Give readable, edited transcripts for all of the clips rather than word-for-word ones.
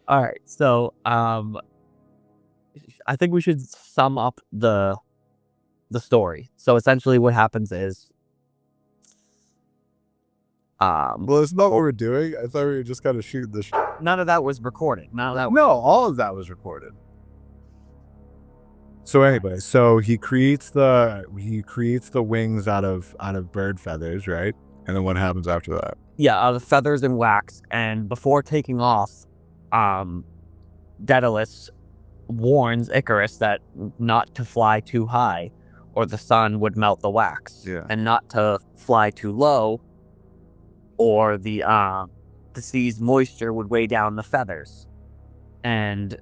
All right, so I think we should sum up the story. So essentially, what happens is, Well, it's not what we're doing. I thought we were just kind of shooting the. none of that was recorded. None of that. No, all of that was recorded. So anyway, so he creates the wings out of bird feathers, right? And then what happens after that? Yeah, the feathers and wax, and before taking off, Daedalus warns Icarus that not to fly too high, or the sun would melt the wax, Yeah. and not to fly too low, or the sea's moisture would weigh down the feathers. And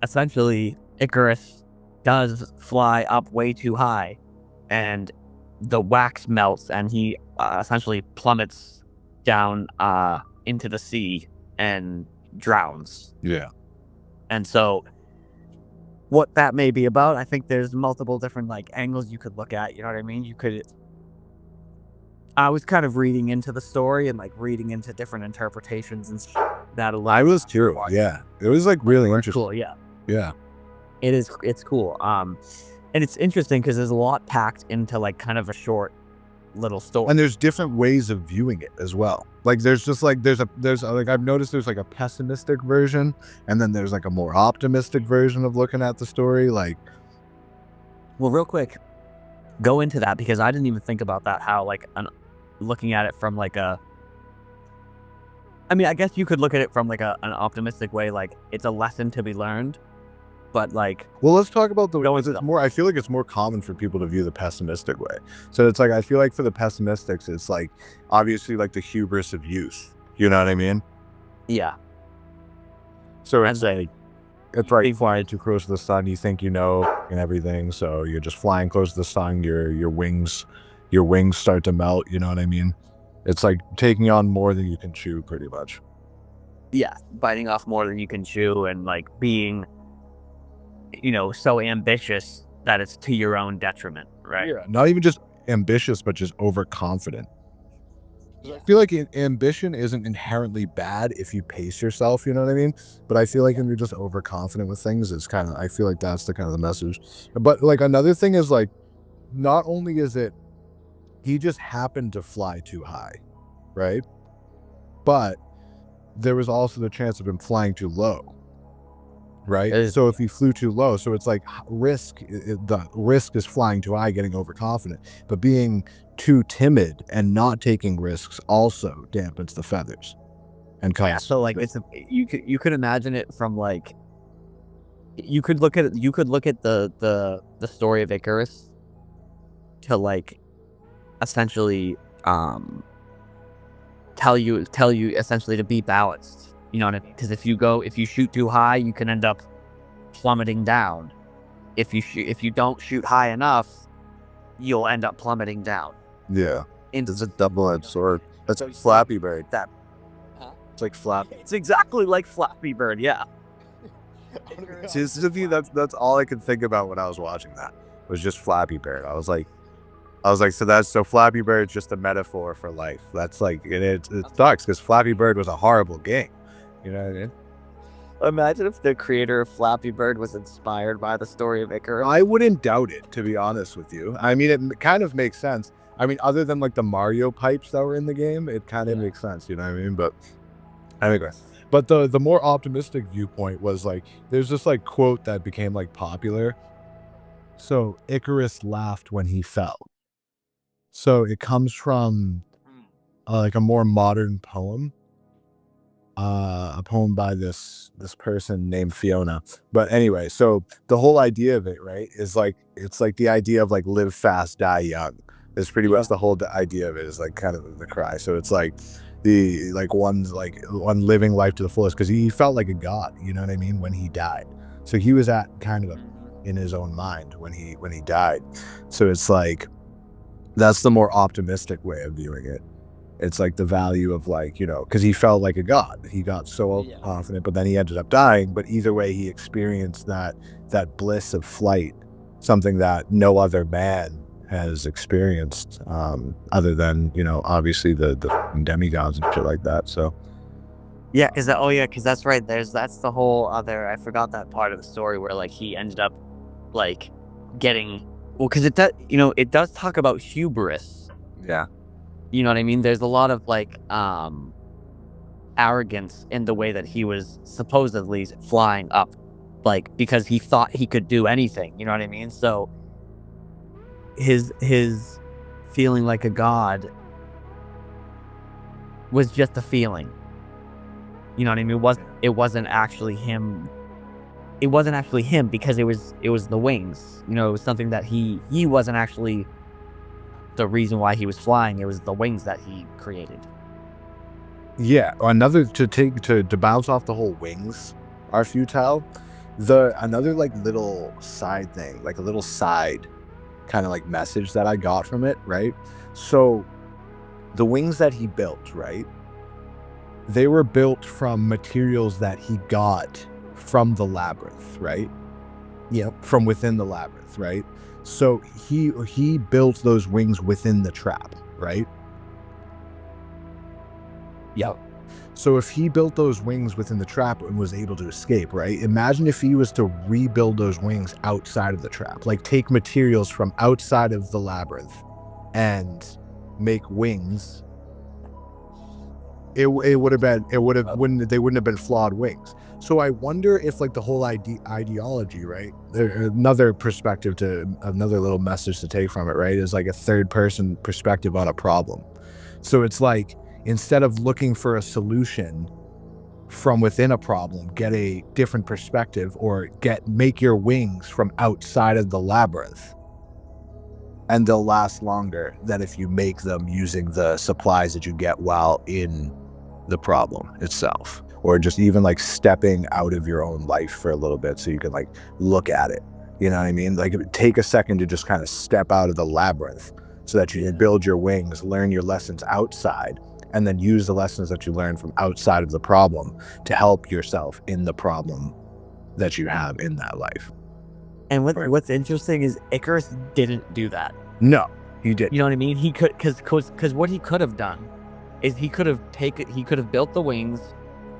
essentially, Icarus does fly up way too high, and the wax melts, and he essentially plummets down into the sea and drowns. Yeah. And so, what that may be about, I think there's multiple different like angles you could look at. You know what I mean? I was kind of reading into the story and like reading into different interpretations and that. I was too. Yeah, it was like really interesting. Cool. Yeah. Yeah. It is. It's cool. And it's interesting because there's a lot packed into like kind of a short little story. And there's different ways of viewing it as well. Like there's just like there's like I've noticed there's like a pessimistic version, and then there's like a more optimistic version of looking at the story. Like, well, real quick, go into that because I didn't even think about that. How like looking at it from like a. I mean, I guess you could look at it from like an optimistic way, like it's a lesson to be learned. But like, well, let's talk about the going it's more. I feel like it's more common for people to view the pessimistic way. So it's like I feel like for the pessimistics, it's like obviously like the hubris of youth. You know what I mean? Yeah. So it's like flying too close to the sun. You think you know and everything, so you're just flying close to the sun. Your wings start to melt. You know what I mean? It's like taking on more than you can chew, pretty much. Yeah, biting off more than you can chew, and like being, so ambitious that it's to your own detriment, right? Yeah, not even just ambitious, but just overconfident. I feel like ambition isn't inherently bad if you pace yourself, you know what I mean? But I feel like when you're just overconfident with things, it's kind of, I feel like that's the kind of the message. But like another thing is like, not only is it, he just happened to fly too high, right? But there was also the chance of him flying too low. Right. So if he flew too low, so it's like the risk is flying too high, getting overconfident, but being too timid and not taking risks also dampens the feathers. And so like you could imagine it from like you could look at the story of Icarus to like essentially tell you essentially to be balanced. You know what I mean? Because if you shoot too high, you can end up plummeting down. If you don't shoot high enough, you'll end up plummeting down. Yeah, it's a double-edged sword. That's like Flappy Bird. It's like Flappy. It's exactly like Flappy Bird. Yeah. That's all I could think about when I was watching that. Was just Flappy Bird. I was like, so Flappy Bird's just a metaphor for life. That's like it sucks because Flappy Bird was a horrible game. You know what I mean? Imagine if the creator of Flappy Bird was inspired by the story of Icarus. I wouldn't doubt it, to be honest with you. I mean, it kind of makes sense. I mean, other than like the Mario pipes that were in the game, it kind of makes sense. You know what I mean? But anyway, but the more optimistic viewpoint was like, there's this like quote that became like popular. So Icarus laughed when he fell. So it comes from like a more modern poem. A poem by this person named Fiona. But anyway, so the whole idea of it, right, is like it's like the idea of like live fast, die young. It's pretty much the whole idea of it is like kind of the cry. So it's like the like one living life to the fullest because he felt like a god. You know what I mean? When he died, so he was at kind of in his own mind when he died. So it's like that's the more optimistic way of viewing it. It's like the value of like, because he felt like a god. He got so confident, but then he ended up dying. But either way, he experienced that bliss of flight, something that no other man has experienced, other than, you know, obviously the demigods and shit like that. So Yeah, because that's right. That's the whole other. I forgot that part of the story where like he ended up like getting because it does talk about hubris. yeah, You know what I mean? There's a lot of like arrogance in the way that he was supposedly flying up, like because he thought he could do anything. You know what I mean? So his feeling like a god was just a feeling. You know what I mean? It wasn't actually him. It wasn't actually him because it was the wings. You know, it was something that he wasn't actually the reason why he was flying. It was the wings that he created. yeah. Another to bounce off the whole wings are futile. Another like little side thing, like a little side kind of like message that I got from it, right? So the wings that he built, right? They were built from materials that he got from the labyrinth, right? Yep. From within the labyrinth, right? So he built those wings within the trap, right? Yep. So if he built those wings within the trap and was able to escape, right? Imagine if he was to rebuild those wings outside of the trap, like take materials from outside of the labyrinth and make wings. They wouldn't have been flawed wings. So I wonder if like the whole ideology, right? Another perspective another little message to take from it, right? Is like a third person perspective on a problem. So it's like, instead of looking for a solution from within a problem, get a different perspective, or make your wings from outside of the labyrinth, and they'll last longer than if you make them using the supplies that you get while in the problem itself, or just even like stepping out of your own life for a little bit so you can like look at it. You know what I mean? Like take a second to just kind of step out of the labyrinth so that you can build your wings, learn your lessons outside, and then use the lessons that you learn from outside of the problem to help yourself in the problem that you have in that life. And what's interesting is Icarus didn't do that. No, he didn't. You know what I mean? He could, because what he could have done is he could have built the wings,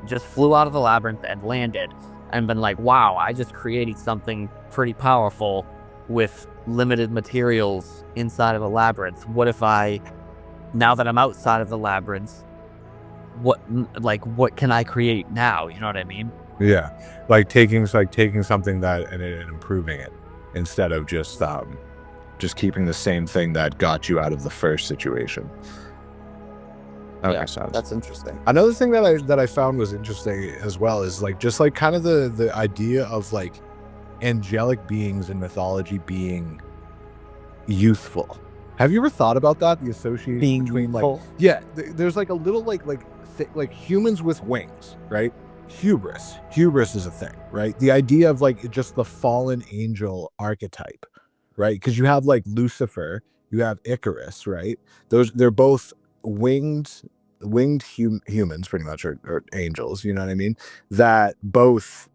just flew out of the labyrinth and landed, and been like, wow, I just created something pretty powerful with limited materials inside of a labyrinth. What if now that I'm outside of the labyrinth, what can I create now? You know what I mean? Yeah, like taking something that and improving it, instead of just keeping the same thing that got you out of the first situation. That makes sense. That's interesting. Another thing that I found was interesting as well is like just like kind of the idea of like angelic beings in mythology being youthful. Have you ever thought about that? The association Being between youthful? like, yeah, there's like a little like humans with wings, right? Hubris is a thing, right? The idea of like just the fallen angel archetype, right? Because you have like Lucifer, you have Icarus, right? They're both winged humans, pretty much, or angels. You know what I mean? That both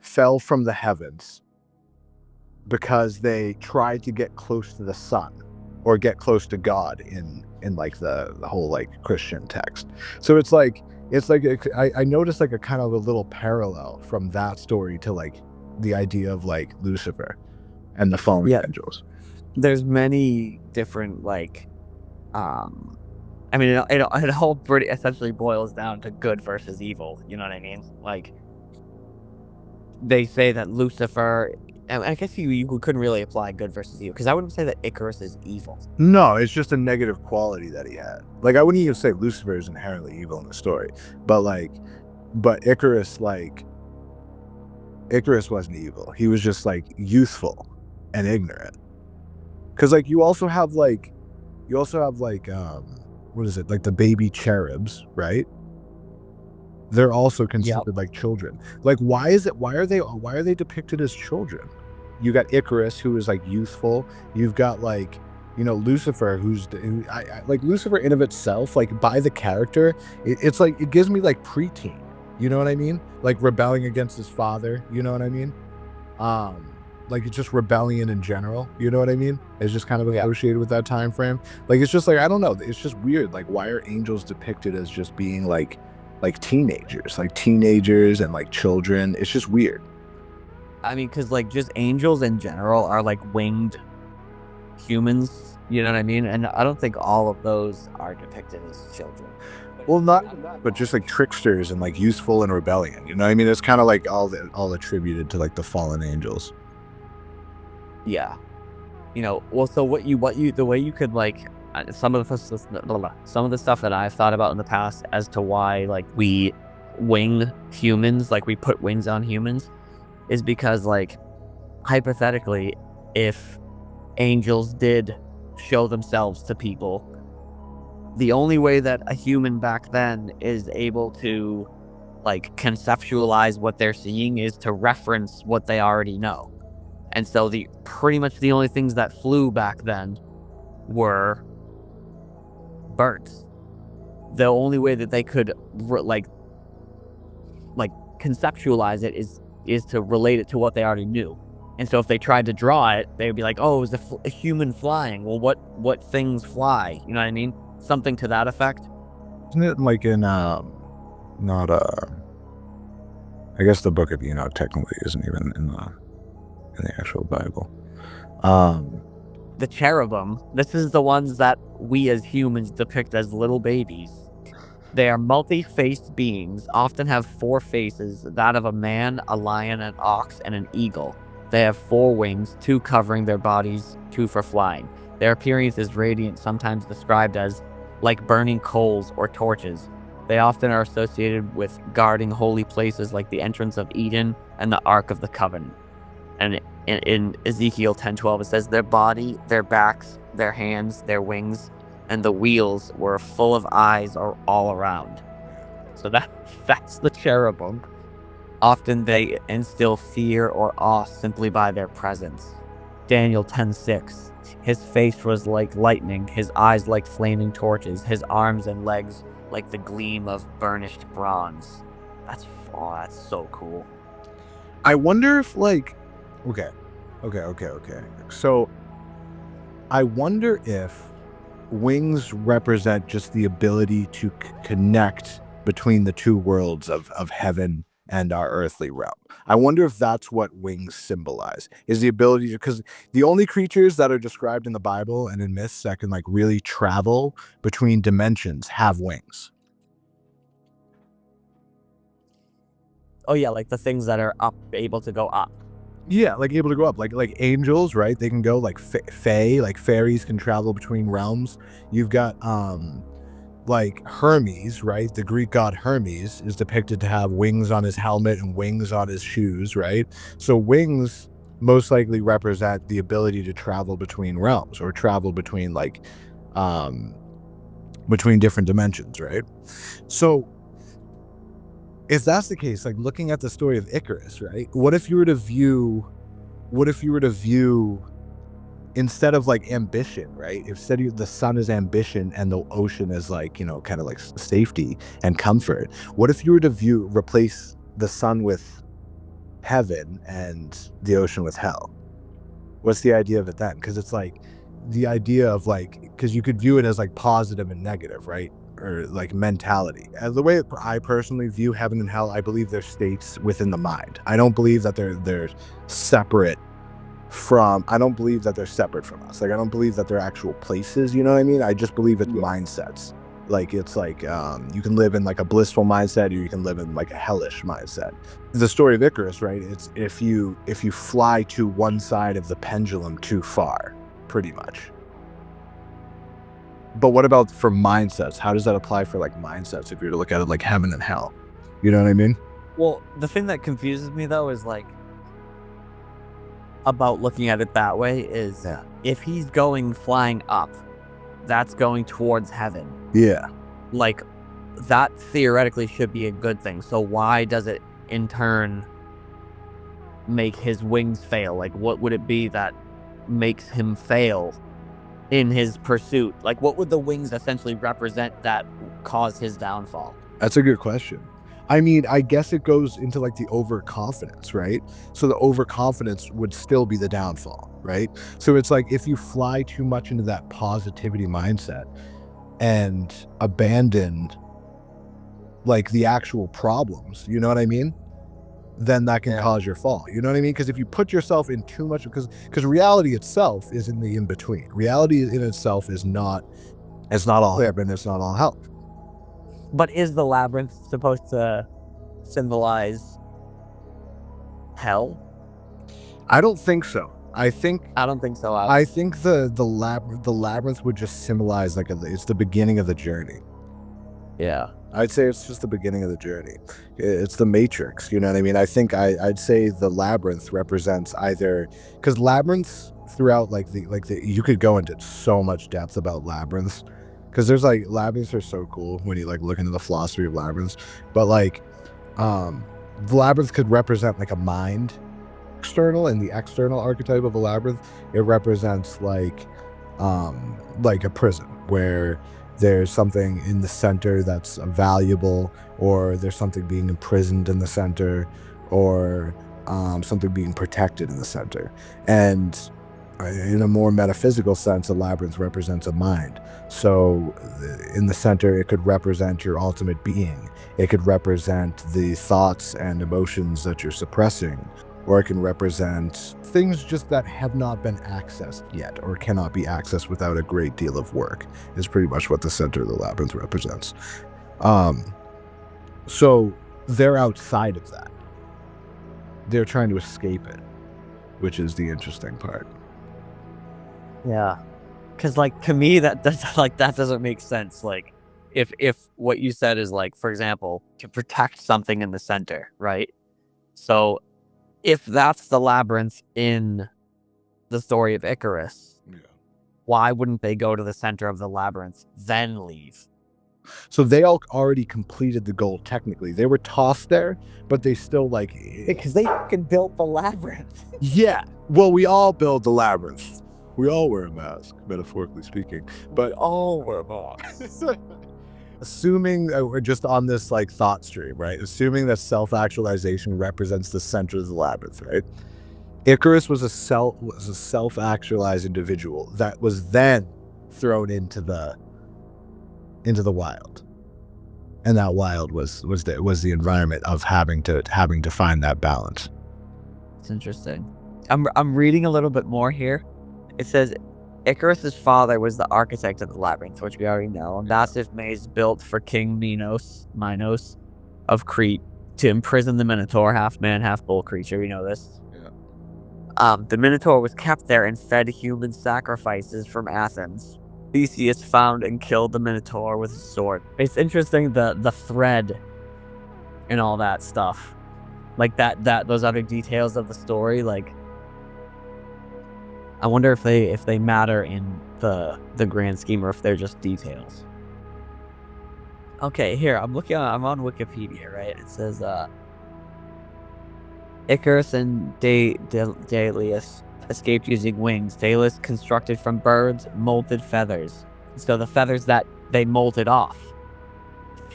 fell from the heavens because they tried to get close to the sun or get close to God in like the whole like Christian text. So it's like I noticed like a kind of a little parallel from that story to like the idea of like Lucifer and the fallen angels. There's many different like, I mean, it all pretty essentially boils down to good versus evil. You know what I mean? Like, they say that Lucifer. I guess you couldn't really apply good versus evil, because I wouldn't say that Icarus is evil. No, it's just a negative quality that he had. Like, I wouldn't even say Lucifer is inherently evil in the story, but Icarus wasn't evil. He was just like youthful and ignorant. Because like you also have like what is it, like the baby cherubs, right? They're also considered like children. Like, why are they depicted as children? You got Icarus, who is like youthful. You've got like, you know, Lucifer, like Lucifer in of itself, like by the character, it's like, it gives me like preteen. You know what I mean? Like rebelling against his father. You know what I mean? like it's just rebellion in general. You know what I mean? It's just kind of Yeah. associated with that time frame. Like it's just like I don't know. It's just weird. Like why are angels depicted as just being like teenagers and like children? It's just weird. I mean, because like just angels in general are like winged humans. You know what I mean? And I don't think all of those are depicted as children. Well, not, but just like tricksters and like useful in rebellion. You know what I mean? It's kind of like all attributed to like the fallen angels. Yeah. You know, well, so the way you could like some of the stuff that I've thought about in the past as to why like we wing humans, like we put wings on humans, is because like hypothetically, if angels did show themselves to people, the only way that a human back then is able to like conceptualize what they're seeing is to reference what they already know. And so the pretty much the only things that flew back then were birds. The only way that they could like conceptualize it is to relate it to what they already knew. And so if they tried to draw it, they would be like, "Oh, it was a human flying." Well, what things fly? You know what I mean? Something to that effect. Isn't it like in not I guess the Book of Enoch technically isn't even in the actual Bible. The cherubim. This is the ones that we as humans depict as little babies. They are multi-faced beings, often have 4 faces, that of a man, a lion, an ox, and an eagle. They have 4 wings, 2 covering their bodies, 2 for flying. Their appearance is radiant, sometimes described as like burning coals or torches. They often are associated with guarding holy places like the entrance of Eden and the Ark of the Covenant. And in Ezekiel 10:12, it says, "Their body, their backs, their hands, their wings, and the wheels were full of eyes all around." So that's the cherubim. Often they instill fear or awe simply by their presence. Daniel 10:6, "His face was like lightning, his eyes like flaming torches, his arms and legs like the gleam of burnished bronze." That's so cool. I wonder if like okay. So I wonder if wings represent just the ability to connect between the two worlds of heaven and our earthly realm. I wonder if that's what wings symbolize, is the ability to, because the only creatures that are described in the Bible and in myths that can like really travel between dimensions have wings. Oh yeah, like the things that are up, able to go up. Yeah, like able to go up, like angels, right? They can go like fae, like fairies can travel between realms. You've got like Hermes, right? The Greek god Hermes is depicted to have wings on his helmet and wings on his shoes, right? So wings most likely represent the ability to travel between realms or travel between like between different dimensions, right? So if that's the case, like looking at the story of Icarus, right? What if you were to view instead of like ambition, right? Instead of the sun is ambition and the ocean is like, you know, kind of like safety and comfort. What if you were to replace the sun with heaven and the ocean with hell? What's the idea of it then? Because it's like the idea of like, because you could view it as like positive and negative, right? Or like mentality. And the way I personally view heaven and hell, I believe they're states within the mind. I don't believe that they're separate from, I don't believe that they're separate from us. Like I don't believe that they're actual places, you know what I mean? I just believe it's mindsets. Like it's like you can live in like a blissful mindset or you can live in like a hellish mindset. The story of Icarus, right? It's if you fly to one side of the pendulum too far, pretty much. But what about for mindsets? How does that apply for like mindsets if you're to look at it like heaven and hell? You know what I mean? Well, the thing that confuses me though is like about looking at it that way is if he's going flying up, that's going towards heaven. Yeah. Like that theoretically should be a good thing. So why does it in turn make his wings fail? Like what would it be that makes him fail in his pursuit? Like what would the wings essentially represent that cause his downfall? That's a good question. I mean, I guess it goes into like the overconfidence, right? So the overconfidence would still be the downfall, right? So it's like if you fly too much into that positivity mindset and abandon like the actual problems, you know what I mean? Then that can cause your fall. You know what I mean? Because if you put yourself in too much, because reality itself is in the in between. Reality in itself is not, it's not all heaven, it's not all hell. But is the labyrinth supposed to symbolize hell? I don't think so. I don't think so. I think the labyrinth would just symbolize like it's the beginning of the journey. Yeah. I'd say it's just the beginning of the journey. It's the matrix, you know what I mean? I think I'd say the labyrinth represents either, because labyrinths throughout you could go into so much depth about labyrinths, because there's like labyrinths are so cool when you like look into the philosophy of labyrinths, but like the labyrinth could represent like a mind external, and the external archetype of a labyrinth, it represents like a prison where there's something in the center that's valuable, or there's something being imprisoned in the center, or something being protected in the center. And in a more metaphysical sense, a labyrinth represents a mind. So in the center, it could represent your ultimate being. It could represent the thoughts and emotions that you're suppressing, or it can represent things just that have not been accessed yet, or cannot be accessed without a great deal of work, is pretty much what the center of the labyrinth represents. So they're outside of that. They're trying to escape it, which is the interesting part. Yeah. Because like to me that doesn't make sense. Like if what you said is like, for example, to protect something in the center, right? So if that's the labyrinth in the story of Icarus, why wouldn't they go to the center of the labyrinth, then leave? So they all already completed the goal technically. They were tossed there, but they still like... Because they fucking built the labyrinth. Yeah. Well, we all build the labyrinth. We all wear a mask, metaphorically speaking. But all wear masks. Assuming we're just on this like thought stream, right? Assuming that self-actualization represents the center of the labyrinth, right? Icarus was a self-actualized individual that was then thrown into the wild, and that wild was the environment of having to find that balance. It's interesting. I'm reading a little bit more here. It says Icarus's father was the architect of the labyrinth, which we already know. A massive maze built for King Minos of Crete to imprison the Minotaur, half man, half bull creature. We know this. Yeah. The Minotaur was kept there and fed human sacrifices from Athens. Theseus found and killed the Minotaur with his sword. It's interesting the thread and all that stuff, like that those other details of the story, like. I wonder if they matter in the grand scheme, or if they're just details. Okay, here I'm on Wikipedia, right? It says Icarus and Daedalus escaped using wings. Daedalus constructed from birds' molted feathers. So the feathers that they molted off,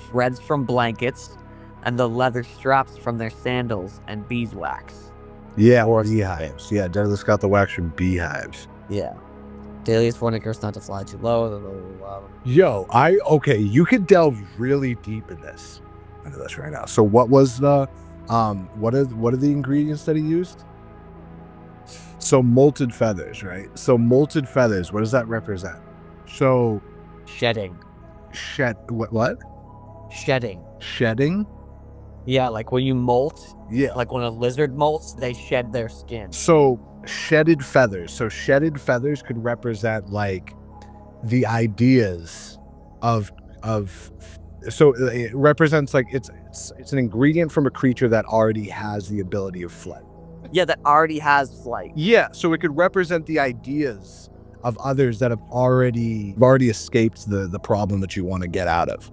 threads from blankets, and the leather straps from their sandals and beeswax. Yeah, or beehives. Yeah, Daedalus got the wax from beehives. Yeah. Daedalus warned Icarus not to fly too low. Okay, you could delve really deep into this right now. So what was the what are the ingredients that he used? So molted feathers, right? So molted feathers, what does that represent? So shedding. What? Shedding? Yeah, like when you molt. Yeah. Like when a lizard molts, they shed their skin. So shedded feathers. So shedded feathers could represent like the ideas of so it represents like it's an ingredient from a creature that already has the ability of flight. Yeah, that already has flight. Yeah, so it could represent the ideas of others that have already escaped the problem that you want to get out of.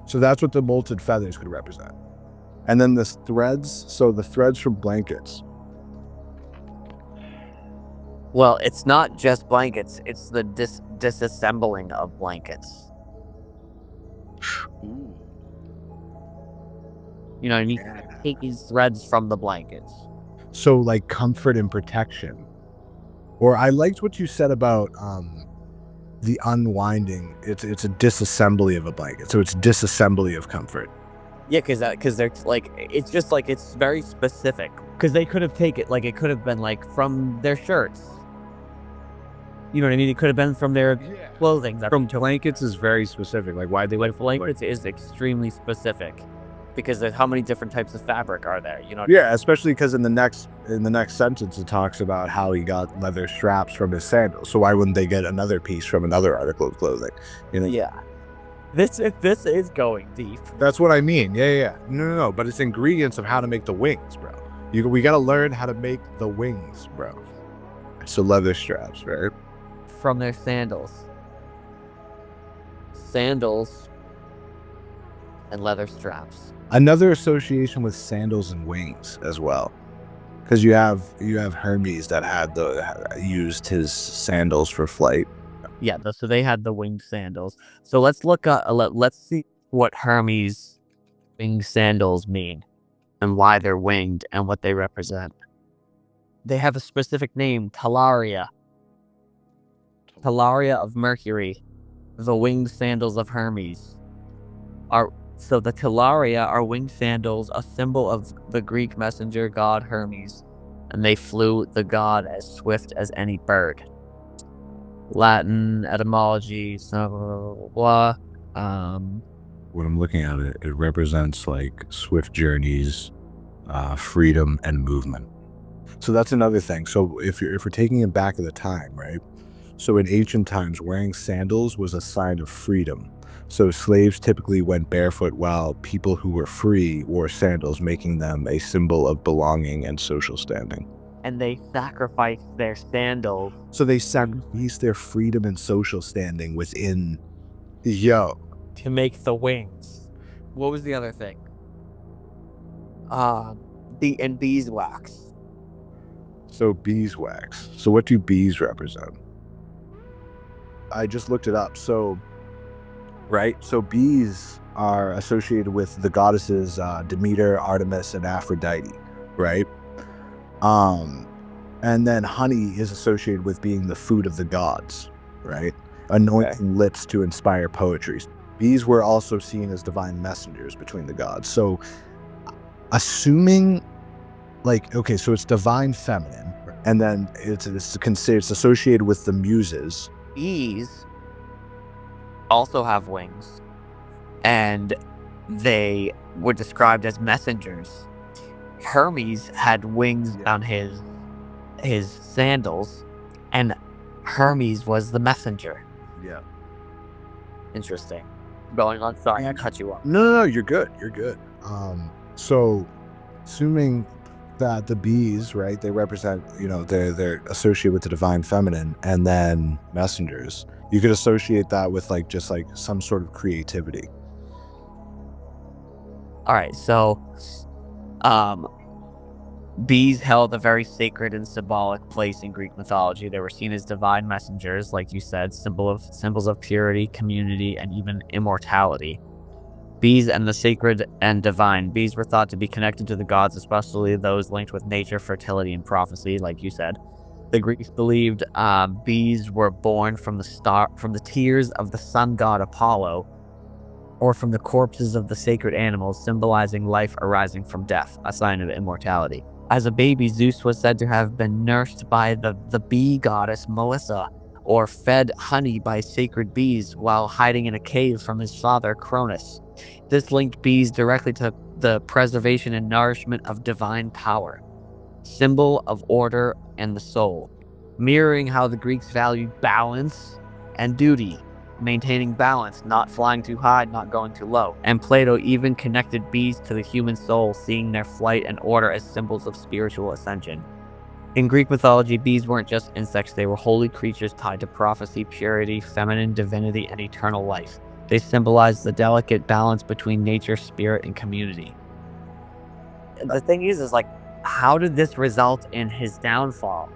So that's what the molted feathers could represent. And then the threads, so the threads from blankets. Well, it's not just blankets, it's the disassembling of blankets. Ooh. You know what I mean? Take these threads from the blankets. So like comfort and protection. Or I liked what you said about the unwinding. It's a disassembly of a blanket. So it's disassembly of comfort. Yeah, because they're like, it's just like, it's very specific. Because they could have taken, like, it could have been like from their shirts. You know what I mean? It could have been from their clothing. From blankets is very specific. Like why they like Blankets is extremely specific. Because how many different types of fabric are there? You know? Yeah, especially because in the next sentence it talks about how he got leather straps from his sandals. So why wouldn't they get another piece from another article of clothing? You know? Yeah. This is going deep. That's what I mean. Yeah. No. But it's ingredients of how to make the wings, bro. We gotta learn how to make the wings, bro. So leather straps, right? From their sandals. Sandals and leather straps. Another association with sandals and wings as well, because you have Hermes that used his sandals for flight. Yeah, so they had the winged sandals. So let's look at let's see what Hermes winged sandals mean and why they're winged and what they represent. They have a specific name, Talaria. Talaria of Mercury, the winged sandals of Hermes. So the Talaria are winged sandals, a symbol of the Greek messenger god Hermes, and they flew the god as swift as any bird. Latin etymology, so blah. When I'm looking at it, it represents like swift journeys, freedom, and movement. So that's another thing. So if we're taking it back at the time, right? So in ancient times, wearing sandals was a sign of freedom. So slaves typically went barefoot while people who were free wore sandals, making them a symbol of belonging and social standing. And they sacrificed their sandals. So they sacrificed their freedom and social standing within, to make the wings. What was the other thing? Beeswax. So beeswax. So what do bees represent? I just looked it up. So, right? So bees are associated with the goddesses Demeter, Artemis, and Aphrodite, right? And then honey is associated with being the food of the gods, right? Anointing lips to inspire poetry. Bees were also seen as divine messengers between the gods. So assuming like, okay, so it's divine feminine, and then it's associated with the muses. Bees also have wings, and they were described as messengers. Hermes had wings on his sandals, and Hermes was the messenger. Yeah. Interesting. Going on. Sorry, I cut you off. No, you're good. You're good. So assuming that the bees, right, they represent, they're associated with the divine feminine, and then messengers, you could associate that with like just like some sort of creativity. All right, so bees held a very sacred and symbolic place in Greek mythology. They were seen as divine messengers, like you said, symbols of purity, community, and even immortality. Bees and the sacred and divine. Bees were thought to be connected to the gods, especially those linked with nature, fertility, and prophecy, like you said. The Greeks believed bees were born from the tears of the sun god Apollo, or from the corpses of the sacred animals, symbolizing life arising from death, a sign of immortality. As a baby, Zeus was said to have been nursed by the bee goddess Melissa, or fed honey by sacred bees while hiding in a cave from his father Cronus. This linked bees directly to the preservation and nourishment of divine power, symbol of order and the soul, mirroring how the Greeks valued balance and duty, maintaining balance, not flying too high, not going too low. And Plato even connected bees to the human soul, seeing their flight and order as symbols of spiritual ascension. In Greek mythology, bees weren't just insects, they were holy creatures tied to prophecy, purity, feminine divinity, and eternal life. They symbolized the delicate balance between nature, spirit, and community. The thing is like, how did this result in his downfall?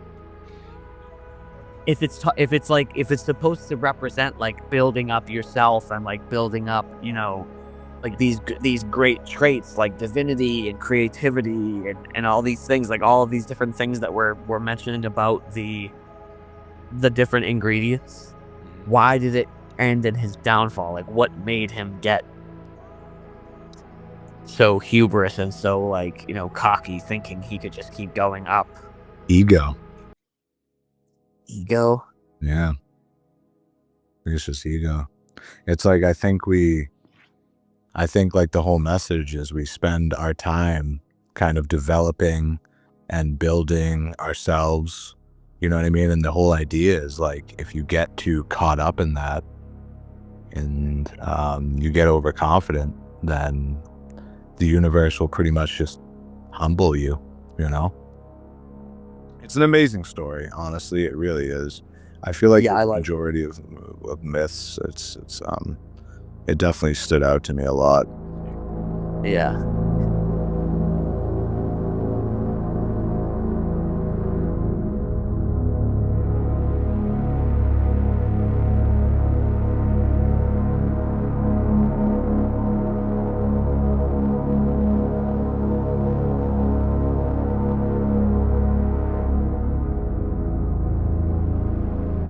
If it's supposed to represent like building up yourself and like building up, like these great traits like divinity and creativity and all these things, like all of these different things that were mentioned about the different ingredients. Why did it end in his downfall? Like what made him get so hubris and so like, cocky, thinking he could just keep going up? Ego. Ego. Yeah. I think it's just ego. It's like, I think like the whole message is we spend our time kind of developing and building ourselves, you know what I mean? And the whole idea is like, if you get too caught up in that and you get overconfident, then the universe will pretty much just humble you, you know? It's an amazing story, honestly. It really is. I feel like Yeah, I the like. majority of myths, it definitely stood out to me a lot. Yeah.